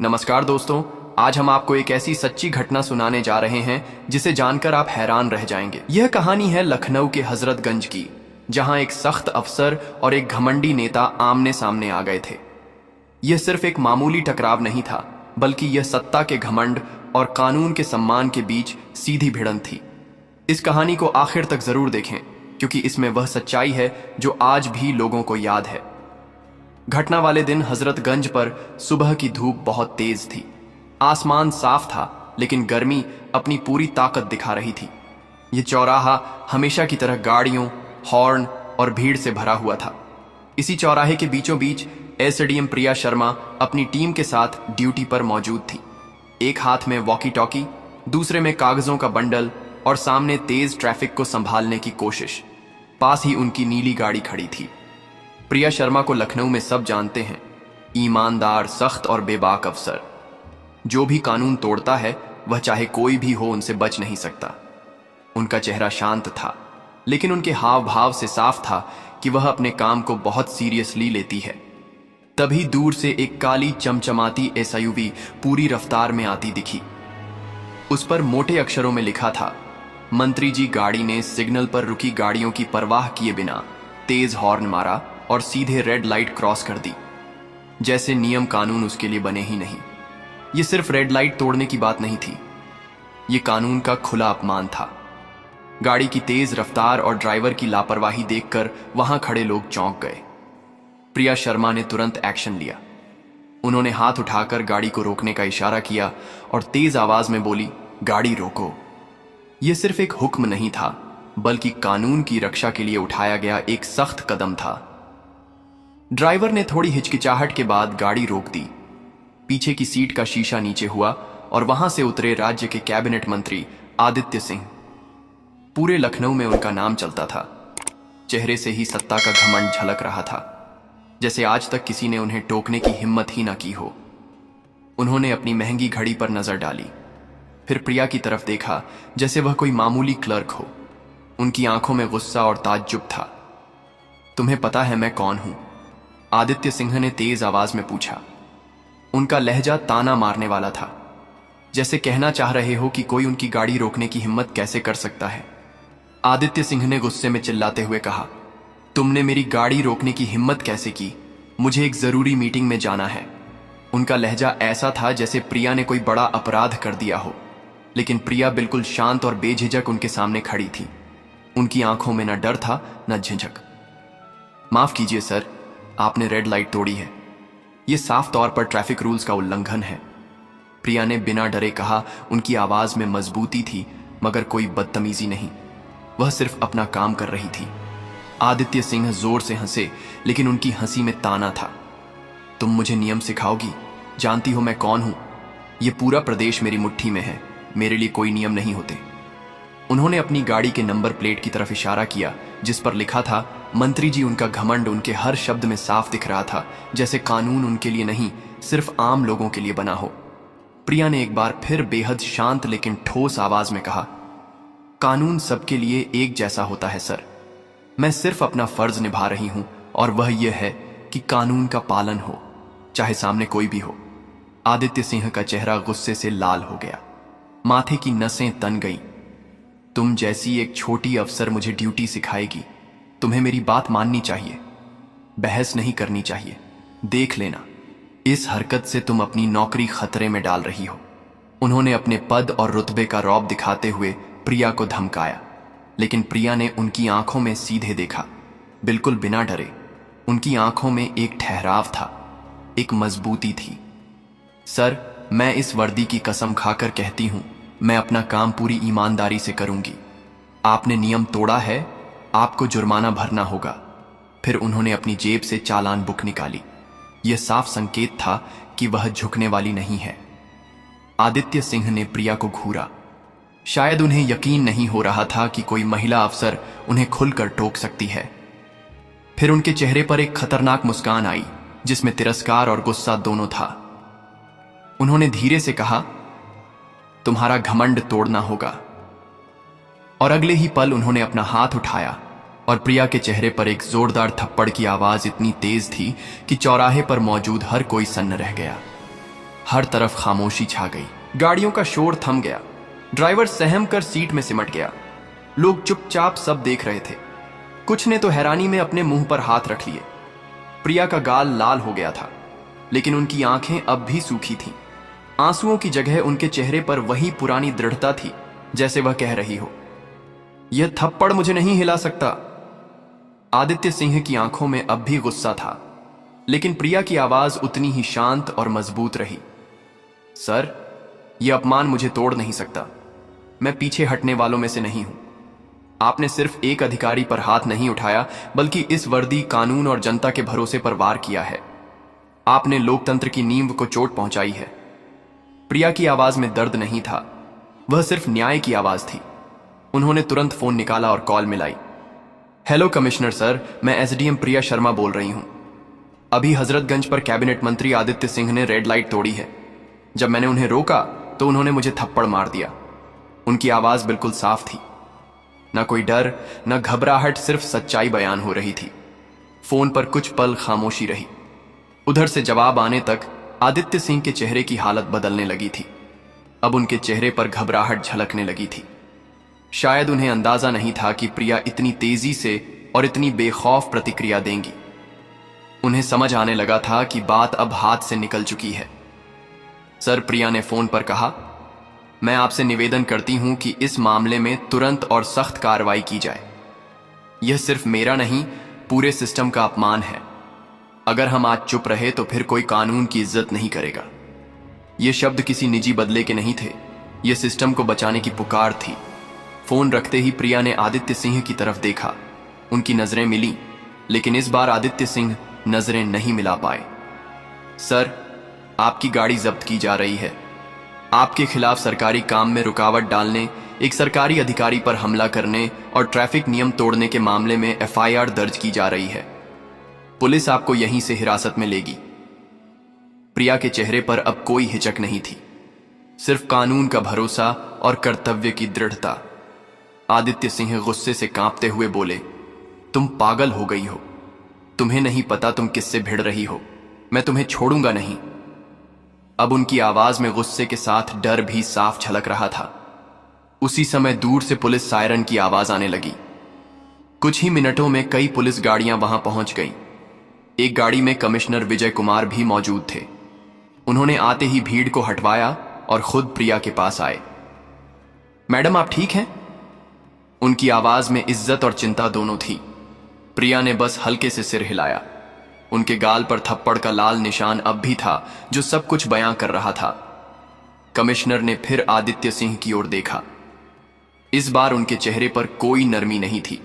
नमस्कार दोस्तों, आज हम आपको एक ऐसी सच्ची घटना सुनाने जा रहे हैं जिसे जानकर आप हैरान रह जाएंगे। यह कहानी है लखनऊ के हजरतगंज की, जहां एक सख्त अफसर और एक घमंडी नेता आमने सामने आ गए थे। यह सिर्फ एक मामूली टकराव नहीं था, बल्कि यह सत्ता के घमंड और कानून के सम्मान के बीच सीधी भिड़ंत थी। इस कहानी को आखिर तक जरूर देखें, क्योंकि इसमें वह सच्चाई है जो आज भी लोगों को याद है। घटना वाले दिन हजरतगंज पर सुबह की धूप बहुत तेज थी। आसमान साफ था, लेकिन गर्मी अपनी पूरी ताकत दिखा रही थी। यह चौराहा हमेशा की तरह गाड़ियों, हॉर्न और भीड़ से भरा हुआ था। इसी चौराहे के बीचों बीच एसडीएम प्रिया शर्मा अपनी टीम के साथ ड्यूटी पर मौजूद थी। एक हाथ में वॉकी टॉकी, दूसरे में कागजों का बंडल और सामने तेज ट्रैफिक को संभालने की कोशिश। पास ही उनकी नीली गाड़ी खड़ी थी। प्रिया शर्मा को लखनऊ में सब जानते हैं, ईमानदार, सख्त और बेबाक अफसर। जो भी कानून तोड़ता है, वह चाहे कोई भी हो, उनसे बच नहीं सकता। उनका चेहरा शांत था, लेकिन उनके हाव भाव से साफ था कि वह अपने काम को बहुत सीरियसली लेती है। तभी दूर से एक काली चमचमाती एसयूवी पूरी रफ्तार में आती दिखी। उस पर मोटे अक्षरों में लिखा था, मंत्री जी। गाड़ी ने सिग्नल पर रुकी गाड़ियों की परवाह किए बिना तेज हॉर्न मारा और सीधे रेड लाइट क्रॉस कर दी, जैसे नियम कानून उसके लिए बने ही नहीं। यह सिर्फ रेड लाइट तोड़ने की बात नहीं थी, यह कानून का खुला अपमान था। गाड़ी की तेज रफ्तार और ड्राइवर की लापरवाही देखकर वहां खड़े लोग चौंक गए। प्रिया शर्मा ने तुरंत एक्शन लिया। उन्होंने हाथ उठाकर गाड़ी को रोकने का इशारा किया और तेज आवाज में बोली, गाड़ी रोको। यह सिर्फ एक हुक्म नहीं था, बल्कि कानून की रक्षा के लिए उठाया गया एक सख्त कदम था। ड्राइवर ने थोड़ी हिचकिचाहट के बाद गाड़ी रोक दी। पीछे की सीट का शीशा नीचे हुआ और वहां से उतरे राज्य के कैबिनेट मंत्री आदित्य सिंह। पूरे लखनऊ में उनका नाम चलता था। चेहरे से ही सत्ता का घमंड झलक रहा था, जैसे आज तक किसी ने उन्हें टोकने की हिम्मत ही ना की हो। उन्होंने अपनी महंगी घड़ी पर नजर डाली, फिर प्रिया की तरफ देखा, जैसे वह कोई मामूली क्लर्क हो। उनकी आंखों में गुस्सा और ताज्जुब था। तुम्हें पता है मैं कौन हूं? आदित्य सिंह ने तेज आवाज में पूछा। उनका लहजा ताना मारने वाला था, जैसे कहना चाह रहे हो कि कोई उनकी गाड़ी रोकने की हिम्मत कैसे कर सकता है। आदित्य सिंह ने गुस्से में चिल्लाते हुए कहा, तुमने मेरी गाड़ी रोकने की हिम्मत कैसे की? मुझे एक जरूरी मीटिंग में जाना है। उनका लहजा ऐसा था जैसे प्रिया ने कोई बड़ा अपराध कर दिया हो, लेकिन प्रिया बिल्कुल शांत और बेझिझक उनके सामने खड़ी थी। उनकी आंखों में न डर था न झिझक। माफ कीजिए सर, आपने रेड लाइट तोड़ी है। यह साफ तौर पर ट्रैफिक रूल्स का उल्लंघन है, प्रिया ने बिना डरे कहा। उनकी आवाज में मजबूती थी, मगर कोई बदतमीजी नहीं। वह सिर्फ अपना काम कर रही थी। आदित्य सिंह जोर से हंसे, लेकिन उनकी हंसी में ताना था। तुम मुझे नियम सिखाओगी? जानती हो मैं कौन हूं? यह पूरा प्रदेश मेरी मुट्ठी में है, मेरे लिए कोई नियम नहीं होते। उन्होंने अपनी गाड़ी के नंबर प्लेट की तरफ इशारा किया, जिस पर लिखा था मंत्री जी। उनका घमंड उनके हर शब्द में साफ दिख रहा था, जैसे कानून उनके लिए नहीं, सिर्फ आम लोगों के लिए बना हो। प्रिया ने एक बार फिर बेहद शांत लेकिन ठोस आवाज में कहा, कानून सबके लिए एक जैसा होता है सर। मैं सिर्फ अपना फर्ज निभा रही हूं, और वह यह है कि कानून का पालन हो, चाहे सामने कोई भी हो। आदित्य सिंह का चेहरा गुस्से से लाल हो गया, माथे की नसें तन गईं। तुम जैसी एक छोटी अफसर मुझे ड्यूटी सिखाएगी? तुम्हें मेरी बात माननी चाहिए, बहस नहीं करनी चाहिए। देख लेना, इस हरकत से तुम अपनी नौकरी खतरे में डाल रही हो। उन्होंने अपने पद और रुतबे का रौब दिखाते हुए प्रिया को धमकाया, लेकिन प्रिया ने उनकी आंखों में सीधे देखा, बिल्कुल बिना डरे। उनकी आंखों में एक ठहराव था, एक मजबूती थी। सर, मैं इस वर्दी की कसम खाकर कहती हूं, मैं अपना काम पूरी ईमानदारी से करूंगी। आपने नियम तोड़ा है, आपको जुर्माना भरना होगा। फिर उन्होंने अपनी जेब से चालान बुक निकाली। यह साफ संकेत था कि वह झुकने वाली नहीं है। आदित्य सिंह ने प्रिया को घूरा। शायद उन्हें यकीन नहीं हो रहा था कि कोई महिला अफसर उन्हें खुलकर टोक सकती है। फिर उनके चेहरे पर एक खतरनाक मुस्कान आई, जिसमें तिरस्कार और गुस्सा दोनों था। उन्होंने धीरे से कहा, तुम्हारा घमंड तोड़ना होगा। और अगले ही पल उन्होंने अपना हाथ उठाया और प्रिया के चेहरे पर एक जोरदार थप्पड़ की आवाज इतनी तेज थी कि चौराहे पर मौजूद हर कोई सन्न रह गया। हर तरफ खामोशी छा गई। गाड़ियों का शोर थम गया। ड्राइवर सहम कर सीट में सिमट गया। लोग चुपचाप सब देख रहे थे। कुछ ने तो हैरानी में अपने मुंह पर हाथ रख लिए। प्रिया का गाल लाल हो गया था, लेकिन उनकी आंखें अब भी सूखी थीं। आंसुओं की जगह उनके चेहरे पर वही पुरानी दृढ़ता थी, जैसे वह कह रही हो, यह थप्पड़ मुझे नहीं हिला सकता। आदित्य सिंह की आंखों में अब भी गुस्सा था, लेकिन प्रिया की आवाज उतनी ही शांत और मजबूत रही। सर, यह अपमान मुझे तोड़ नहीं सकता। मैं पीछे हटने वालों में से नहीं हूं। आपने सिर्फ एक अधिकारी पर हाथ नहीं उठाया, बल्कि इस वर्दी, कानून और जनता के भरोसे पर वार किया है। आपने लोकतंत्र की नींव को चोट पहुंचाई है। प्रिया की आवाज में दर्द नहीं था, वह सिर्फ न्याय की आवाज थी। उन्होंने तुरंत फोन निकाला और कॉल मिलाई। हेलो कमिश्नर सर, मैं एसडीएम प्रिया शर्मा बोल रही हूं। अभी हजरतगंज पर कैबिनेट मंत्री आदित्य सिंह ने रेड लाइट तोड़ी है। जब मैंने उन्हें रोका तो उन्होंने मुझे थप्पड़ मार दिया। उनकी आवाज बिल्कुल साफ थी, न कोई डर न घबराहट, सिर्फ सच्चाई बयान हो रही थी। फोन पर कुछ पल खामोशी रही। उधर से जवाब आने तक आदित्य सिंह के चेहरे की हालत बदलने लगी थी। अब उनके चेहरे पर घबराहट झलकने लगी थी। शायद उन्हें अंदाजा नहीं था कि प्रिया इतनी तेजी से और इतनी बेखौफ प्रतिक्रिया देंगी। उन्हें समझ आने लगा था कि बात अब हाथ से निकल चुकी है। सर, प्रिया ने फोन पर कहा, मैं आपसे निवेदन करती हूं कि इस मामले में तुरंत और सख्त कार्रवाई की जाए। यह सिर्फ मेरा नहीं, पूरे सिस्टम का अपमान है। अगर हम आज चुप रहे तो फिर कोई कानून की इज्जत नहीं करेगा। ये शब्द किसी निजी बदले के नहीं थे, यह सिस्टम को बचाने की पुकार थी। फोन रखते ही प्रिया ने आदित्य सिंह की तरफ देखा। उनकी नजरें मिली, लेकिन इस बार आदित्य सिंह नजरें नहीं मिला पाए। सर, आपकी गाड़ी जब्त की जा रही है। आपके खिलाफ सरकारी काम में रुकावट डालने, एक सरकारी अधिकारी पर हमला करने और ट्रैफिक नियम तोड़ने के मामले में एफआईआर दर्ज की जा रही है। पुलिस आपको यहीं से हिरासत में लेगी। प्रिया के चेहरे पर अब कोई हिचक नहीं थी, सिर्फ कानून का भरोसा और कर्तव्य की दृढ़ता। आदित्य सिंह गुस्से से कांपते हुए बोले, तुम पागल हो गई हो। तुम्हें नहीं पता तुम किससे भिड़ रही हो। मैं तुम्हें छोड़ूंगा नहीं। अब उनकी आवाज में गुस्से के साथ डर भी साफ झलक रहा था। उसी समय दूर से पुलिस सायरन की आवाज आने लगी। कुछ ही मिनटों में कई पुलिस गाड़ियां वहां पहुंच गईं। एक गाड़ी में कमिश्नर विजय कुमार भी मौजूद थे। उन्होंने आते ही भीड़ को हटवाया और खुद प्रिया के पास आए। मैडम, आप ठीक हैं? उनकी आवाज में इज्जत और चिंता दोनों थी। प्रिया ने बस हल्के से सिर हिलाया। उनके गाल पर थप्पड़ का लाल निशान अब भी था, जो सब कुछ बयां कर रहा था। कमिश्नर ने फिर आदित्य सिंह की ओर देखा। इस बार उनके चेहरे पर कोई नरमी नहीं थी।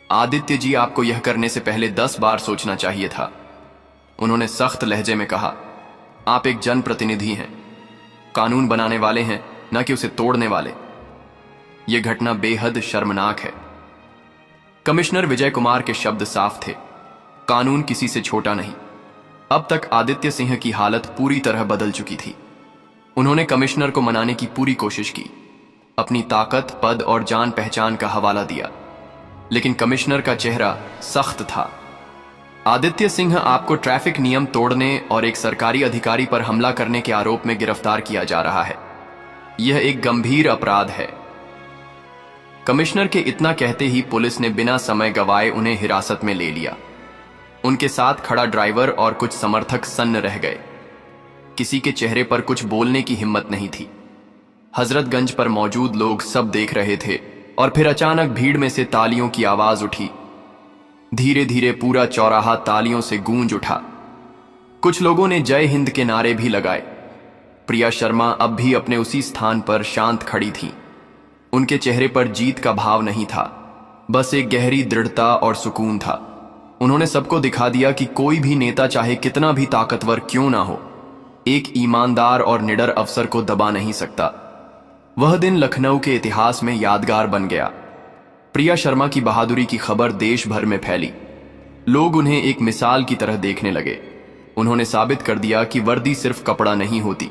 आदित्य जी, आपको यह करने से पहले 10 बार सोचना चाहिए था। उन्होंने सख्त लहजे में कहा, आप एक जनप्रतिनिधि हैं, कानून बनाने वाले हैं, न कि उसे तोड़ने वाले। यह घटना बेहद शर्मनाक है। कमिश्नर विजय कुमार के शब्द साफ थे, कानून किसी से छोटा नहीं। अब तक आदित्य सिंह की हालत पूरी तरह बदल चुकी थी। उन्होंने कमिश्नर को मनाने की पूरी कोशिश की, अपनी ताकत, पद और जान पहचान का हवाला दिया, लेकिन कमिश्नर का चेहरा सख्त था। आदित्य सिंह, आपको ट्रैफिक नियम तोड़ने और एक सरकारी अधिकारी पर हमला करने के आरोप में गिरफ्तार किया जा रहा है। यह एक गंभीर अपराध है। कमिश्नर के इतना कहते ही पुलिस ने बिना समय गवाए उन्हें हिरासत में ले लिया। उनके साथ खड़ा ड्राइवर और कुछ समर्थक सन्न रह गए। किसी के चेहरे पर कुछ बोलने की हिम्मत नहीं थी। हजरतगंज पर मौजूद लोग सब देख रहे थे और फिर अचानक भीड़ में से तालियों की आवाज उठी। धीरे धीरे पूरा चौराहा तालियों से गूंज उठा। कुछ लोगों ने जय हिंद के नारे भी लगाए। प्रिया शर्मा अब भी अपने उसी स्थान पर शांत खड़ी थीं। उनके चेहरे पर जीत का भाव नहीं था, बस एक गहरी दृढ़ता और सुकून था। उन्होंने सबको दिखा दिया कि कोई भी नेता, चाहे कितना भी ताकतवर क्यों ना हो, एक ईमानदार और निडर अफसर को दबा नहीं सकता। वह दिन लखनऊ के इतिहास में यादगार बन गया। प्रिया शर्मा की बहादुरी की खबर देश भर में फैली। लोग उन्हें एक मिसाल की तरह देखने लगे। उन्होंने साबित कर दिया कि वर्दी सिर्फ कपड़ा नहीं होती,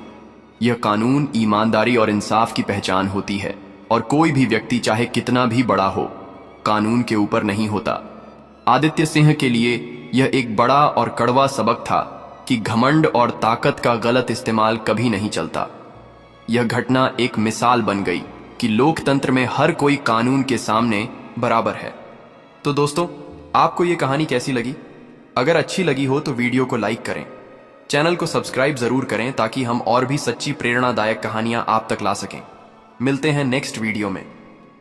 यह कानून, ईमानदारी और इंसाफ की पहचान होती है। और कोई भी व्यक्ति, चाहे कितना भी बड़ा हो, कानून के ऊपर नहीं होता। आदित्य सिंह के लिए यह एक बड़ा और कड़वा सबक था कि घमंड और ताकत का गलत इस्तेमाल कभी नहीं चलता। यह घटना एक मिसाल बन गई कि लोकतंत्र में हर कोई कानून के सामने बराबर है। तो दोस्तों, आपको यह कहानी कैसी लगी? अगर अच्छी लगी हो तो वीडियो को लाइक करें, चैनल को सब्सक्राइब जरूर करें ताकि हम और भी सच्ची प्रेरणादायक कहानियां आप तक ला सकें। मिलते हैं नेक्स्ट वीडियो में।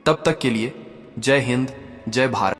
तब तक के लिए जय हिंद, जय भारत।